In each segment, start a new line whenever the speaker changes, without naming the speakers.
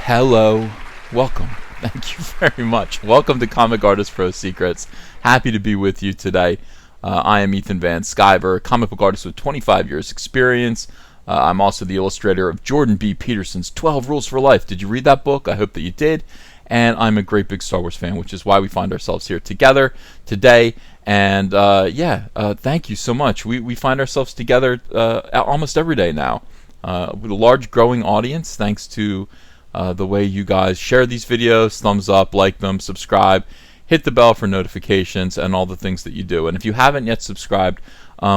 Hello, welcome. Thank you very much. Welcome to Comic Artist Pro Secrets. Happy to be with you today. I am Ethan Van Sciver, comic book artist with 25 years experience. I'm also the illustrator of Jordan B. Peterson's 12 Rules for Life. Did you read that book? I hope that you did. And I'm a great big Star Wars fan, which is why we find ourselves here together today. And thank you so much. We find ourselves together almost every day now with a large growing audience, thanks to the way you guys share these videos, thumbs up, like them, subscribe, hit the bell for notifications, and all the things that you do. And if you haven't yet subscribed,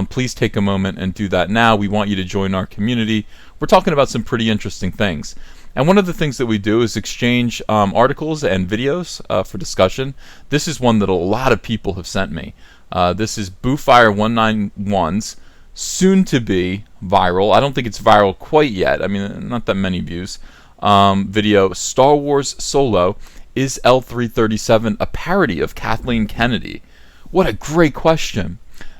please take a moment and do that now. We want you to join our community. We're talking about some pretty interesting things. And one of the things that we do is exchange articles and videos for discussion. This is one that a lot of people have sent me. This is BooFire191's soon-to-be viral. I don't think it's viral quite yet. I mean, not that many views. Video, Star Wars Solo, is L3-37 a parody of Kathleen Kennedy? What a great question.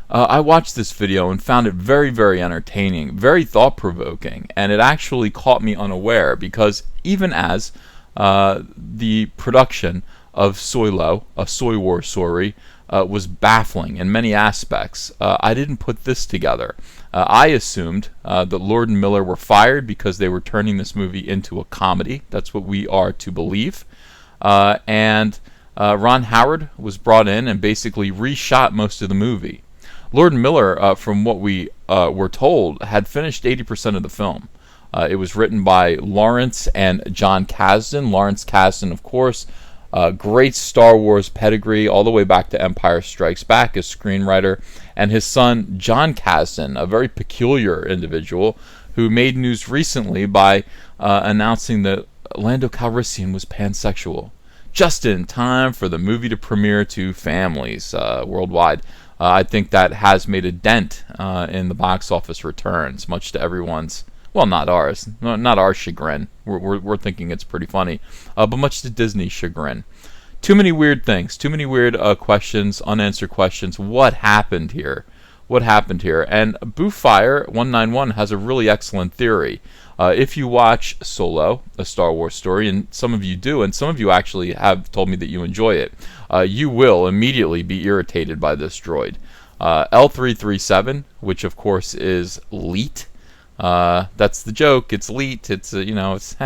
I watched this video and found it very, very entertaining, very thought-provoking, and it actually caught me unaware because even as the production of Solo, a Soy War story, was baffling in many aspects, I didn't put this together. I assumed that Lord and Miller were fired because they were turning this movie into a comedy. That's what we are to believe. And Ron Howard was brought in and basically reshot most of the movie. Lord and Miller, from what we were told, had finished 80% of the film. It was written by Lawrence and John Kasdan. Lawrence Kasdan, of course, great Star Wars pedigree all the way back to Empire Strikes Back as screenwriter, and his son John Kasdan, a very peculiar individual who made news recently by announcing that Lando Calrissian was pansexual, just in time for the movie to premiere to families worldwide. I think that has made a dent in the box office returns, much to everyone's, well, not ours, not our chagrin. We're thinking it's pretty funny, but much to Disney's chagrin. Too many weird things, too many weird questions, unanswered questions. What happened here? What happened here? And BooFire191 has a really excellent theory. If you watch Solo, a Star Wars story, and some of you do, and some of you actually have told me that you enjoy it, you will immediately be irritated by this droid. L3-37, which of course is Leet. That's the joke. It's Leet. It's it's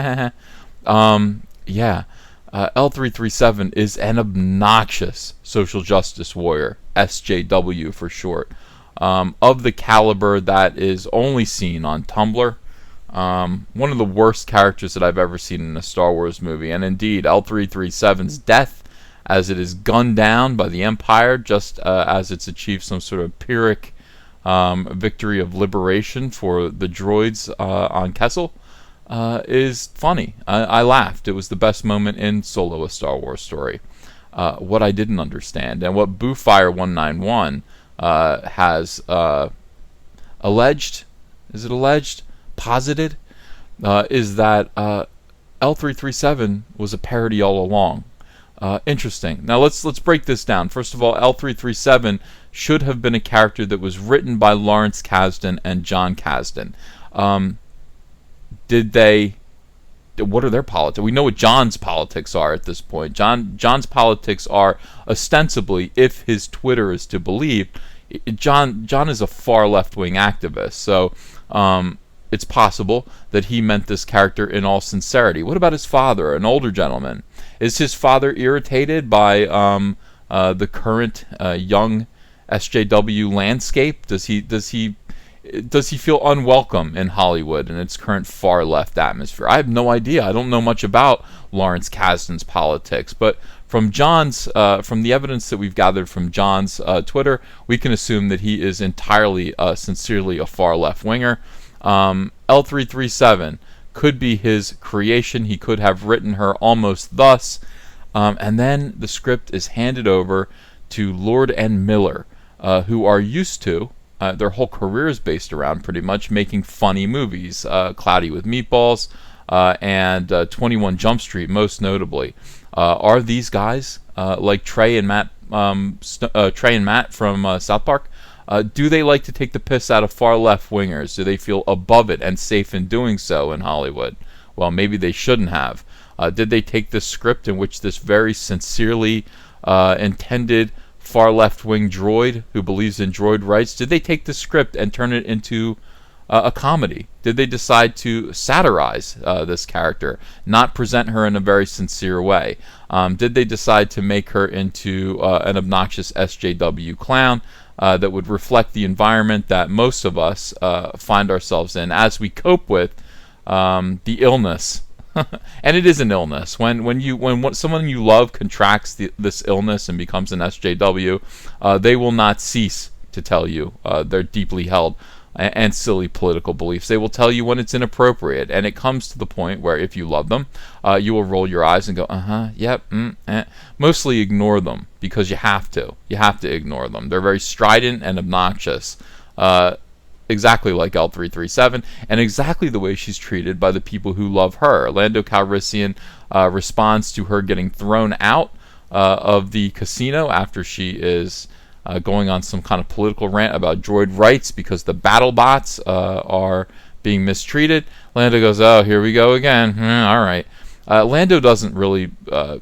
L3-37 is an obnoxious social justice warrior, SJW for short, of the caliber that is only seen on Tumblr. One of the worst characters that I've ever seen in a Star Wars movie, and indeed L3-37's death, as it is gunned down by the Empire, just as it's achieved some sort of Pyrrhic victory of liberation for the droids on Kessel, is funny. I laughed. It was the best moment in Solo, a Star Wars story. What I didn't understand, and what BooFire191 has alleged, is it alleged? Posited, is that L3-37 was a parody all along. Interesting. Now let's break this down. First of all, L3-37 should have been a character that was written by Lawrence Kasdan and John Kasdan. What are their politics? We know what John's politics are at this point. John's politics are ostensibly, if his Twitter is to believe, John is a far left-wing activist. So it's possible that he meant this character in all sincerity. What about his father, an older gentleman? Is his father irritated by the current young SJW landscape? Does he feel unwelcome in Hollywood in its current far left atmosphere? I have no idea. I don't know much about Lawrence Kasdan's politics, but from the evidence that we've gathered from John's Twitter, we can assume that he is entirely, sincerely a far left winger. L3-37 could be his creation. He could have written her almost thus, and then the script is handed over to Lord and Miller, who are used to, their whole career is based around pretty much making funny movies, Cloudy with Meatballs and 21 Jump Street most notably. Are these guys like Trey and Matt from South Park? Do they like to take the piss out of far left wingers? Do they feel above it and safe in doing so in Hollywood? Well, maybe they shouldn't have. Did they take this script in which this very sincerely intended far left-wing droid who believes in droid rights, did they take the script and turn it into a comedy? Did they decide to satirize this character, not present her in a very sincere way? Did they decide to make her into an obnoxious SJW clown that would reflect the environment that most of us find ourselves in as we cope with the illness? And it is an illness. When someone you love contracts this illness and becomes an SJW, they will not cease to tell you their deeply held and silly political beliefs. They will tell you when it's inappropriate, and it comes to the point where if you love them, you will roll your eyes and go, yep, mostly ignore them, because you have to. You have to ignore them. They're very strident and obnoxious. Exactly like L3-37, and exactly the way she's treated by the people who love her. Lando Calrissian responds to her getting thrown out of the casino after she is going on some kind of political rant about droid rights because the battle bots are being mistreated. Lando goes, oh, here we go again. All right. Lando doesn't really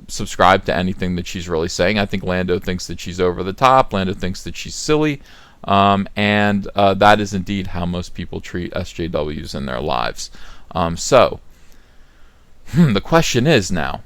subscribe to anything that she's really saying. I think Lando thinks that she's over the top. Lando thinks that she's silly. And that is indeed how most people treat SJWs in their lives. So, the question is now,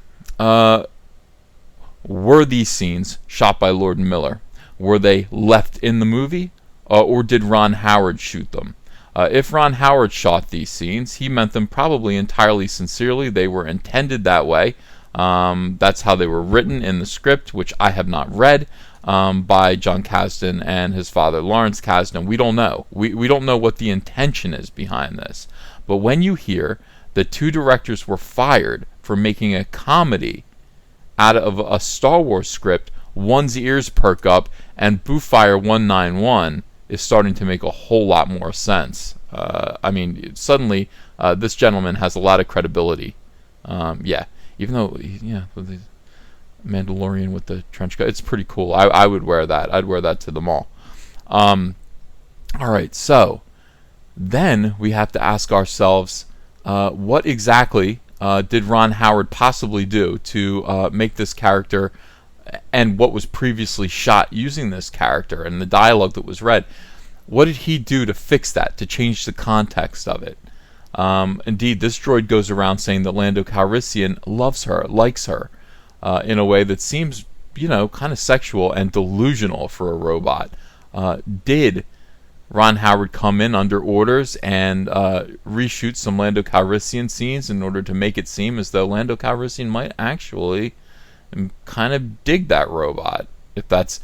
were these scenes shot by Lord and Miller? Were they left in the movie, or did Ron Howard shoot them? If Ron Howard shot these scenes, he meant them probably entirely sincerely. They were intended that way. That's how they were written in the script, which I have not read. By John Kasdan and his father Lawrence Kasdan. We don't know. We don't know what the intention is behind this. But when you hear that two directors were fired for making a comedy out of a Star Wars script, one's ears perk up, and Boofire 191 is starting to make a whole lot more sense. I mean, suddenly this gentleman has a lot of credibility. Even though, with the Mandalorian with the trench coat, it's pretty cool. I would wear that. I'd wear that to the mall. All right, so then we have to ask ourselves, what exactly did Ron Howard possibly do to make this character, and what was previously shot using this character and the dialogue that was read? What did he do to fix that, to change the context of it? Indeed, this droid goes around saying that Lando Calrissian loves her, likes her, in a way that seems, kind of sexual and delusional for a robot. Did Ron Howard come in under orders and reshoot some Lando Calrissian scenes in order to make it seem as though Lando Calrissian might actually kind of dig that robot, if that's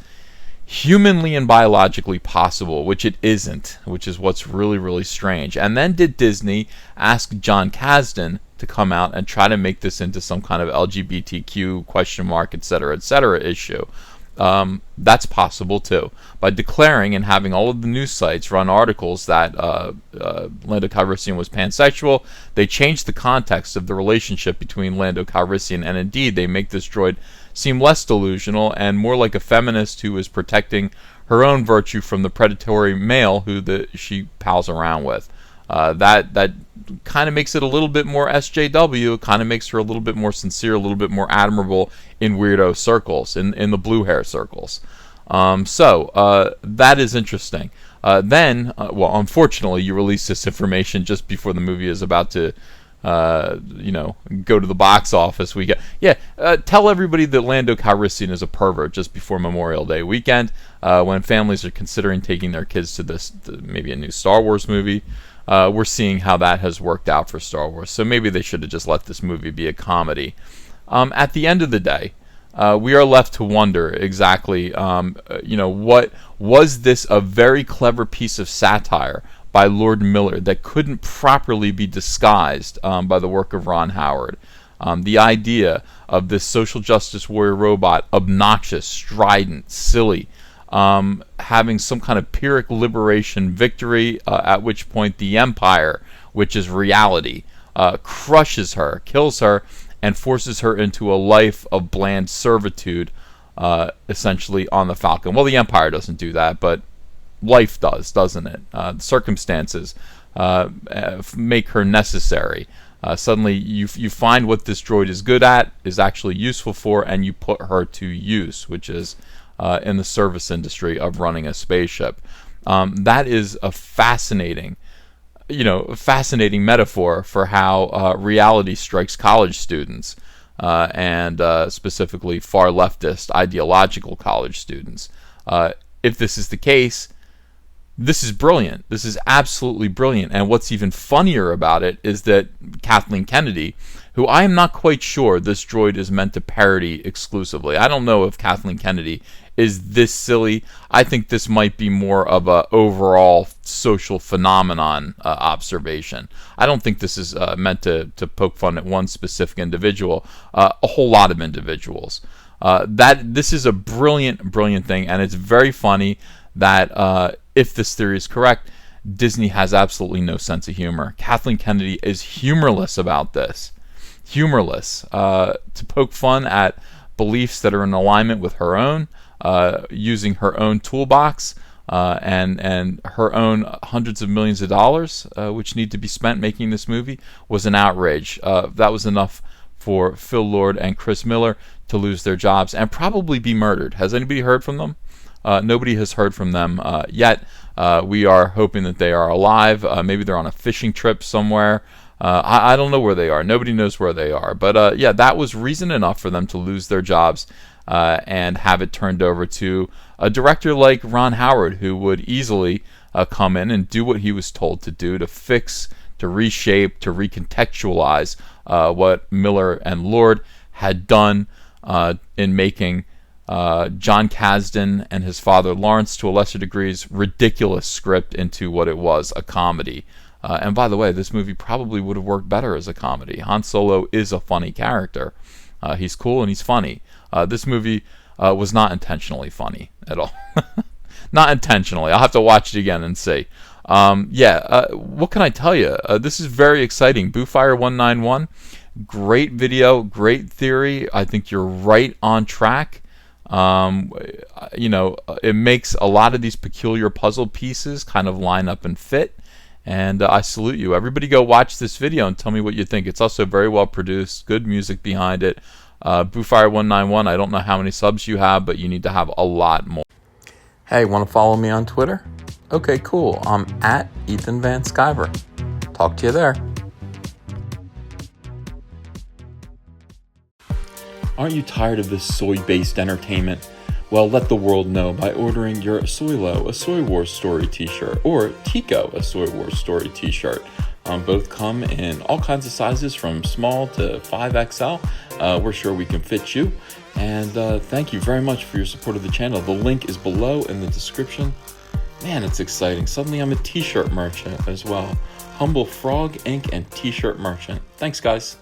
humanly and biologically possible, which it isn't, which is what's really, really strange. And then did Disney ask John Kasdan to come out and try to make this into some kind of LGBTQ etc. issue? That's possible too. By declaring and having all of the news sites run articles that Lando Calrissian was pansexual, they change the context of the relationship between Lando Calrissian, and indeed they make this droid seem less delusional and more like a feminist who is protecting her own virtue from the predatory male who she pals around with. That kind of makes it a little bit more SJW. It kind of makes her a little bit more sincere, a little bit more admirable in weirdo circles, in the blue hair circles. So that is interesting. Then, unfortunately, you release this information just before the movie is about to, go to the box office weekend. Tell everybody that Lando Calrissian is a pervert just before Memorial Day weekend, when families are considering taking their kids to maybe a new Star Wars movie. We're seeing how that has worked out for Star Wars. So maybe they should have just let this movie be a comedy. At the end of the day, we are left to wonder exactly, what was this a very clever piece of satire by Lord Miller that couldn't properly be disguised by the work of Ron Howard? The idea of this social justice warrior robot, obnoxious, strident, silly, having some kind of Pyrrhic liberation victory, at which point the Empire, which is reality, crushes her, kills her, and forces her into a life of bland servitude, essentially on the Falcon. Well, the Empire doesn't do that, but life does, doesn't it? Circumstances make her necessary Suddenly, you find what this droid is good at, is actually useful for, and you put her to use, which is in the service industry of running a spaceship. That is a fascinating metaphor for how reality strikes college students, and specifically far leftist ideological college students. If this is the case, this is brilliant. This is absolutely brilliant. And what's even funnier about it is that Kathleen Kennedy, who I am not quite sure this droid is meant to parody exclusively. I don't know if Kathleen Kennedy is this silly. I think this might be more of a overall social phenomenon observation. I don't think this is meant to poke fun at one specific individual, a whole lot of individuals. This is a brilliant thing, and it's very funny that if this theory is correct, Disney has absolutely no sense of humor. Kathleen Kennedy is humorless about this. Humorless. To poke fun at beliefs that are in alignment with her own, using her own toolbox, and her own hundreds of millions of dollars, which need to be spent making this movie, was an outrage. That was enough for Phil Lord and Chris Miller to lose their jobs and probably be murdered. Has anybody heard from them? Nobody has heard from them yet. We are hoping that they are alive. Maybe they're on a fishing trip somewhere. I don't know where they are. Nobody knows where they are. But yeah, that was reason enough for them to lose their jobs and have it turned over to a director like Ron Howard, who would easily come in and do what he was told to do, to fix, to reshape, to recontextualize what Miller and Lord had done in making John Kasdan and his father Lawrence, to a lesser degrees, ridiculous script into what it was, a comedy. And by the way, this movie probably would have worked better as a comedy. Han Solo is a funny character. He's cool and he's funny. This movie was not intentionally funny at all. Not intentionally. I'll have to watch it again and see. What can I tell you? This is very exciting. Boofire 191, great video, great theory. I think you're right on track. It makes a lot of these peculiar puzzle pieces kind of line up and fit, and I salute you. Everybody go watch this video and tell me what you think. It's also very well produced, good music behind it. Boofire 191, I don't know how many subs you have, but you need to have a lot more. Hey, want to follow me on Twitter? Okay, cool. I'm at Ethan Van Sciver. Talk to you there. Aren't you tired of this soy-based entertainment? Well, let the world know by ordering your Soylo, a Soy Wars Story t-shirt, or Tico, a Soy Wars Story t-shirt. Both come in all kinds of sizes from small to 5XL. We're sure we can fit you. And thank you very much for your support of the channel. The link is below in the description. Man, it's exciting. Suddenly I'm a t-shirt merchant as well. Humble Frog, Ink, and t-shirt merchant. Thanks, guys.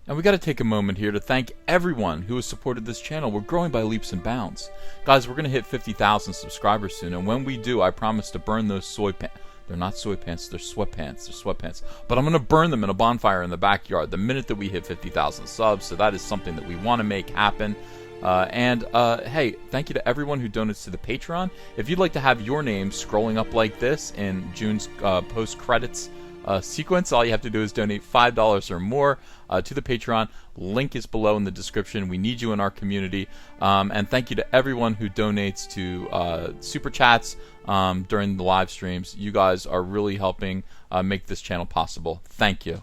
And we got to take a moment here to thank everyone who has supported this channel. We're growing by leaps and bounds. Guys, we're going to hit 50,000 subscribers soon, and when we do, I promise to burn those soy pants. They're not soy pants, they're sweatpants. They're sweatpants. But I'm going to burn them in a bonfire in the backyard the minute that we hit 50,000 subs, so that is something that we want to make happen. Hey, thank you to everyone who donates to the Patreon. If you'd like to have your name scrolling up like this in June's post-credits sequence, all you have to do is donate $5 or more to the Patreon. Link is below in the description. We need you in our community. And thank you to everyone who donates to Super Chats during the live streams. You guys are really helping make this channel possible. Thank you.